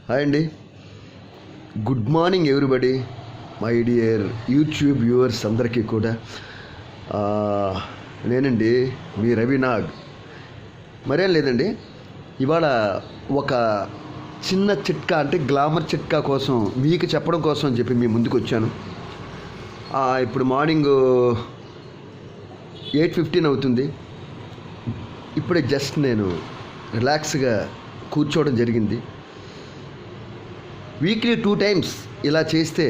Hi అండి, good morning everybody, my dear YouTube viewers అందరికీ కూడా. నేనండి మీ రవినాగ్. మరేం లేదండి, ఇవాళ ఒక చిన్న చిట్కా, అంటే గ్లామర్ చిట్కా కోసం మీకు చెప్పడం కోసం అని చెప్పి మీ ముందుకు వచ్చాను. ఇప్పుడు మార్నింగ్ 8:15 అవుతుంది. ఇప్పుడే జస్ట్ నేను రిలాక్స్గా కూర్చోవడం జరిగింది. వీక్లీ 2 times ఇలా చేస్తే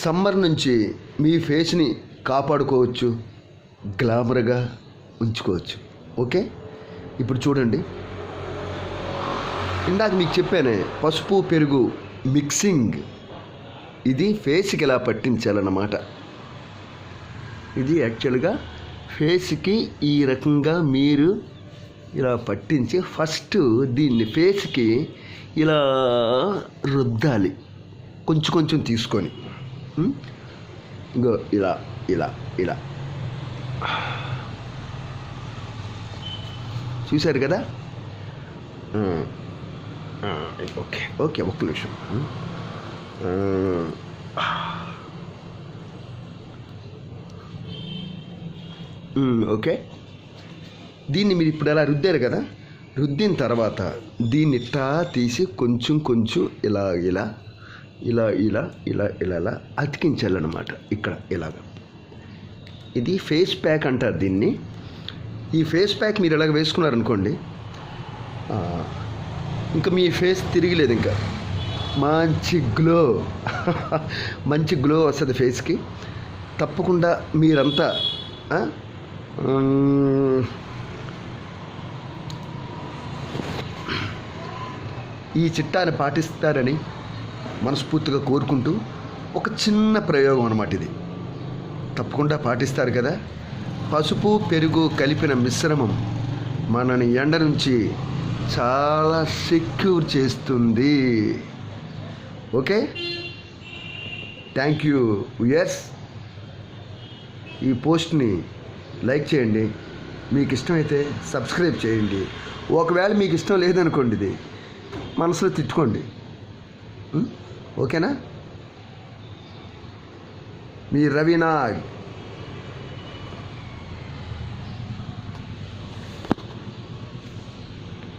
సమ్మర్ నుంచి మీ ఫేస్ని కాపాడుకోవచ్చు, గ్లామర్గా ఉంచుకోవచ్చు. ఓకే, ఇప్పుడు చూడండి. ఇందాక మీకు చెప్పానే, పసుపు పెరుగు మిక్సింగ్, ఇది ఫేస్కి ఇలా పట్టించాలన్నమాట. ఇది యాక్చువల్గా ఫేస్కి ఈ రకంగా మీరు ఇలా పట్టించి ఫస్ట్ దీన్ని ఫేస్కి ఇలా రుద్దాలి, కొంచెం కొంచెం తీసుకొని. ఇంకో ఇలా ఇలా ఇలా చూశారు కదా. ఓకే ఓకే, ఒక్క నిమిషం. ఓకే, దీన్ని మీరు ఇప్పుడు ఎలా రుద్దారు కదా, రుద్దిన తర్వాత దీన్ని ఇట్టా తీసి కొంచెం కొంచెం ఇలా ఇలా ఇలా ఇలా ఇలా ఇలా ఇలా అతికించాలన్నమాట. ఇక్కడ ఇలాగ, ఇది ఫేస్ ప్యాక్ అంటారు దీన్ని. ఈ ఫేస్ ప్యాక్ మీరు ఇలాగ వేసుకున్నారనుకోండి, ఇంకా మీ ఫేస్ తిరిగిలేదు, ఇంకా మంచి గ్లో మంచి గ్లో వస్తుంది ఫేస్కి. తప్పకుండా మీరంతా ఈ చిట్టాన్ని పాటిస్తారని మనస్ఫూర్తిగా కోరుకుంటూ, ఒక చిన్న ప్రయోగం అన్నమాట ఇది. తప్పకుండా పాటిస్తారు కదా. పసుపు పెరుగు కలిపిన మిశ్రమం మనని ఎండ నుంచి చాలా సెక్యూర్ చేస్తుంది. Okay, thank you viewers. ఈ పోస్ట్ని లైక్ చేయండి, మీకు ఇష్టమైతే సబ్స్క్రైబ్ చేయండి. ఒకవేళ మీకు ఇష్టం లేదనుకోండి, ఇది మనసులో తిట్టుకోండి. ఓకేనా? మీ రవినాగ్.